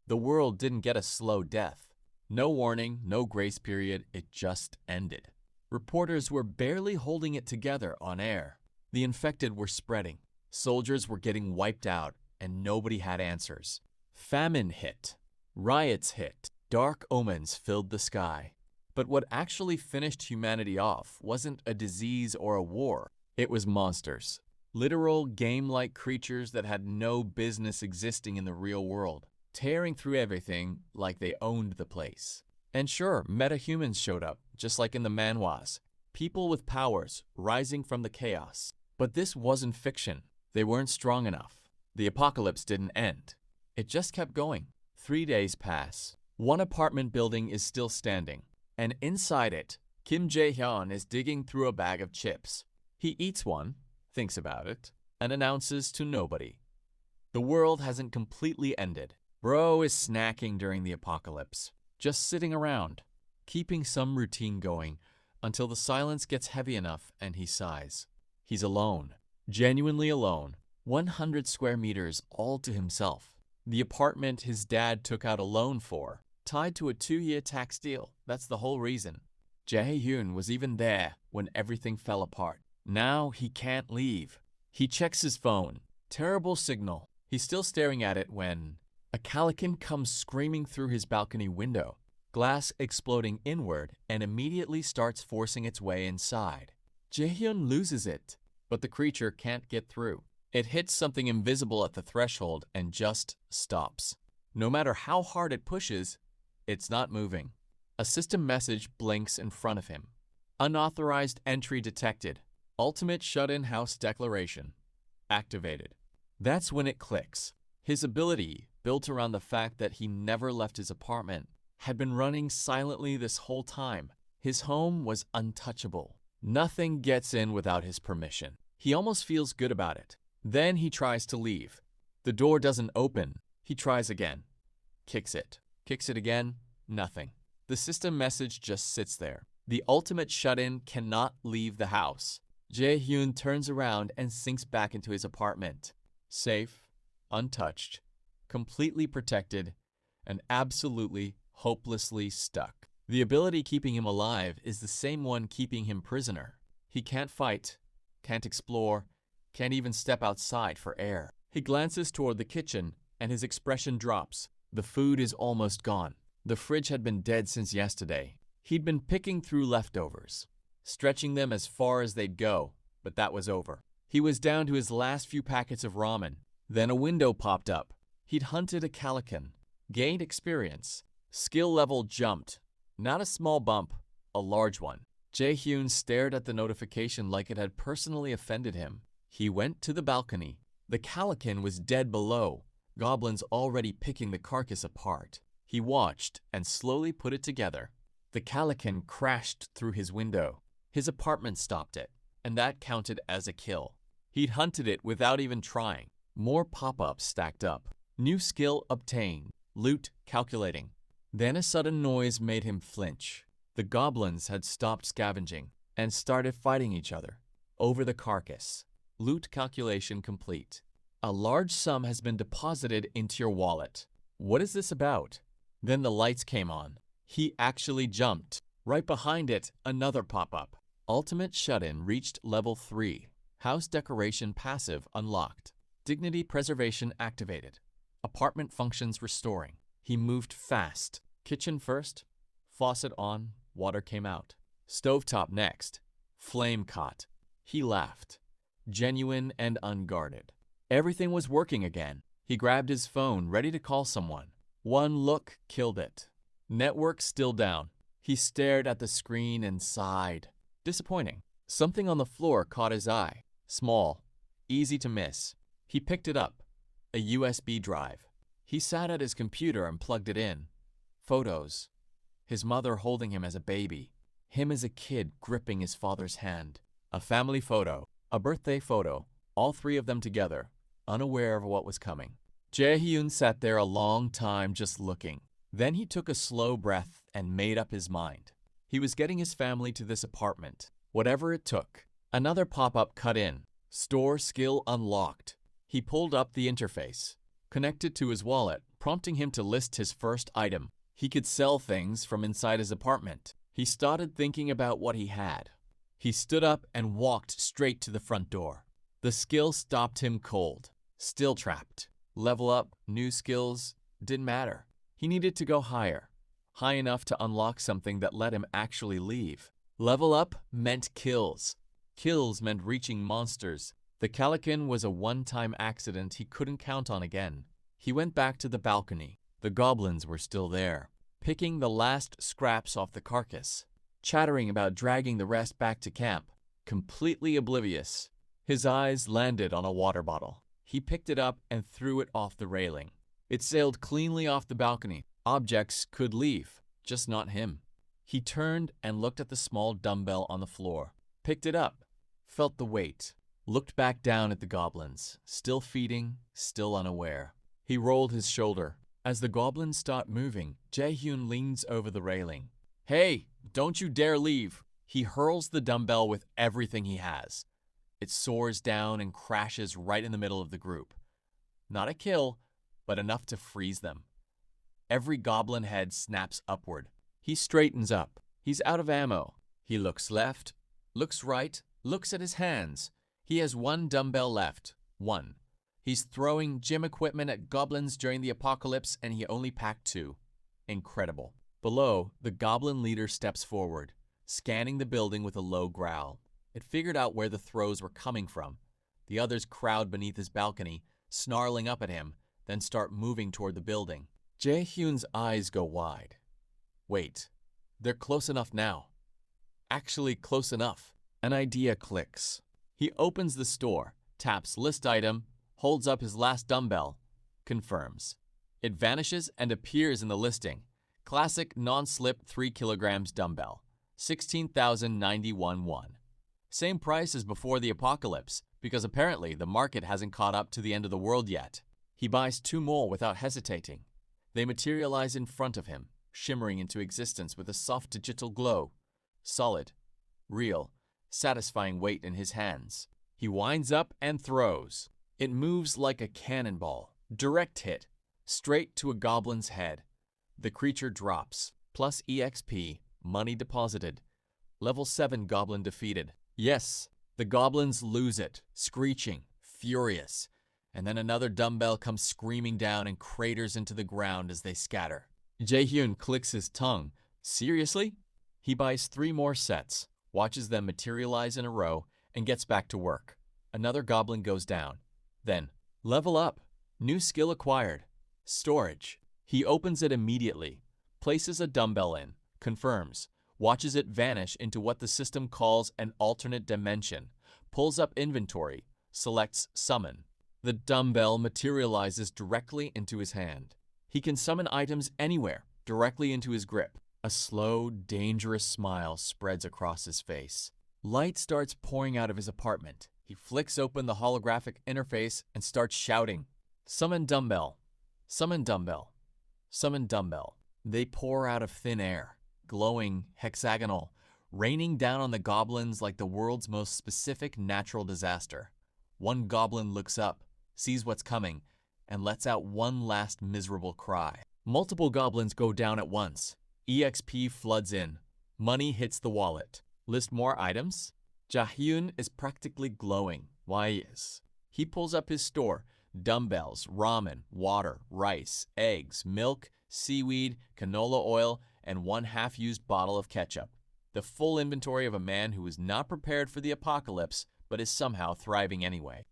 The world didn't get a slow death. No warning, no grace period, it just ended. Reporters were barely holding it together on air. The infected were spreading. Soldiers were getting wiped out, and nobody had answers. Famine hit. Riots hit. Dark omens filled the sky. But what actually finished humanity off wasn't a disease or a war. It was monsters. Literal game-like creatures that had no business existing in the real world, tearing through everything like they owned the place. And sure, metahumans showed up, just like in the manhwas. People with powers rising from the chaos. But this wasn't fiction. They weren't strong enough. The apocalypse didn't end. It just kept going. 3 days pass. One apartment building is still standing, and inside it, Kim Jae-hyun is digging through a bag of chips. He eats one, thinks about it, and announces to nobody. The world hasn't completely ended. Bro is snacking during the apocalypse, just sitting around, keeping some routine going until the silence gets heavy enough and he sighs. He's alone, genuinely alone, 100 square meters all to himself. The apartment his dad took out a loan for, tied to a 2-year tax deal. That's the whole reason. Jae-hyun was even there when everything fell apart. Now he can't leave. He checks his phone. Terrible signal. He's still staring at it when a calican comes screaming through his balcony window, glass exploding inward, and immediately starts forcing its way inside. Jae-hyun loses it, but the creature can't get through. It hits something invisible at the threshold and just stops. No matter how hard it pushes, it's not moving. A system message blinks in front of him. Unauthorized entry detected. Ultimate shut-in house declaration. Activated. That's when it clicks. His ability, built around the fact that he never left his apartment, had been running silently this whole time. His home was untouchable. Nothing gets in without his permission. He almost feels good about it. Then he tries to leave. The door doesn't open. He tries again. Kicks it. Kicks it again. Nothing. The system message just sits there. The ultimate shut-in cannot leave the house. Jae-hyun turns around and sinks back into his apartment. Safe, untouched, completely protected, and absolutely, hopelessly stuck. The ability keeping him alive is the same one keeping him prisoner. He can't fight, can't explore, can't even step outside for air. He glances toward the kitchen and his expression drops. The food is almost gone. The fridge had been dead since yesterday. He'd been picking through leftovers, stretching them as far as they'd go, but that was over. He was down to his last few packets of ramen. Then a window popped up. He'd hunted a calican, gained experience. Skill level jumped. Not a small bump, a large one. Jae-hyun stared at the notification like it had personally offended him. He went to the balcony. The calican was dead below, goblins already picking the carcass apart. He watched and slowly put it together. The calican crashed through his window. His apartment stopped it, and that counted as a kill. He'd hunted it without even trying. More pop-ups stacked up. New skill obtained. Loot calculating. Then a sudden noise made him flinch. The goblins had stopped scavenging and started fighting each other over the carcass. Loot calculation complete. A large sum has been deposited into your wallet. What is this about? Then the lights came on. He actually jumped. Right behind it, another pop-up. Ultimate shut-in reached level 3. House decoration passive unlocked. Dignity preservation activated. Apartment functions restoring. He moved fast. Kitchen first. Faucet on. Water came out. Stovetop next. Flame caught. He laughed. Genuine and unguarded. Everything was working again. He grabbed his phone, ready to call someone. One look killed it. Network still down. He stared at the screen and sighed. Disappointing. Something on the floor caught his eye. Small. Easy to miss. He picked it up. A USB drive. He sat at his computer and plugged it in. Photos. His mother holding him as a baby. Him as a kid gripping his father's hand. A family photo. A birthday photo. All three of them together, unaware of what was coming. Jae-hyun sat there a long time just looking. Then he took a slow breath and made up his mind. He was getting his family to this apartment, whatever it took. Another pop-up cut in. Store skill unlocked. He pulled up the interface. connected to his wallet, prompting him to list his first item. He could sell things from inside his apartment. He started thinking about what he had. He stood up and walked straight to the front door. The skill stopped him cold. Still trapped. Level up, new skills, didn't matter. He needed to go higher. High enough to unlock something that let him actually leave. Level up meant kills. Kills meant reaching monsters. The Calican was a one-time accident he couldn't count on again. He went back to the balcony. The goblins were still there, picking the last scraps off the carcass, chattering about dragging the rest back to camp, completely oblivious. His eyes landed on a water bottle. He picked it up and threw it off the railing. It sailed cleanly off the balcony. Objects could leave, just not him. He turned and looked at the small dumbbell on the floor, picked it up, felt the weight, looked back down at the goblins, still feeding, still unaware. He rolled his shoulder. As the goblins start moving, Jae-hyun leans over the railing. "Hey, don't you dare leave!" He hurls the dumbbell with everything he has. It soars down and crashes right in the middle of the group. Not a kill, but enough to freeze them. Every goblin head snaps upward. He straightens up. He's out of ammo. He looks left, looks right, looks at his hands. He has one dumbbell left. One. He's throwing gym equipment at goblins during the apocalypse, and he only packed 2. Incredible. Below, the goblin leader steps forward, scanning the building with a low growl. It figured out where the throws were coming from. The others crowd beneath his balcony, snarling up at him, then start moving toward the building. Jae-hyun's eyes go wide. Wait, they're close enough now. Actually close enough. An idea clicks. He opens the store, taps list item, holds up his last dumbbell, confirms. It vanishes and appears in the listing. Classic non-slip 3 kilograms dumbbell, 16,091 won. Same price as before the apocalypse, because apparently the market hasn't caught up to the end of the world yet. He buys 2 more without hesitating. They materialize in front of him, shimmering into existence with a soft digital glow. Solid, real, satisfying weight in his hands. He winds up and throws. It moves like a cannonball. Direct hit, straight to a goblin's head. The creature drops, plus EXP, money deposited. Level 7 goblin defeated. Yes, the goblins lose it, screeching, furious. And then another dumbbell comes screaming down and craters into the ground as they scatter. Jae-hyun clicks his tongue. Seriously? He buys 3 more sets, watches them materialize in a row, and gets back to work. Another goblin goes down. Then, level up. New skill acquired. Storage. He opens it immediately, places a dumbbell in, confirms, watches it vanish into what the system calls an alternate dimension, pulls up inventory, selects summon. The dumbbell materializes directly into his hand. He can summon items anywhere, directly into his grip. A slow, dangerous smile spreads across his face. Light starts pouring out of his apartment. He flicks open the holographic interface and starts shouting, "Summon dumbbell! Summon dumbbell! Summon dumbbell!" They pour out of thin air, glowing, hexagonal, raining down on the goblins like the world's most specific natural disaster. One goblin looks up, sees what's coming, and lets out one last miserable cry. Multiple goblins go down at once. EXP floods in. Money hits the wallet. List more items? Jae-hyun is practically glowing. Why is? He pulls up his store. Dumbbells, ramen, water, rice, eggs, milk, seaweed, canola oil, and 1 half-used bottle of ketchup. The full inventory of a man who is not prepared for the apocalypse, but is somehow thriving anyway.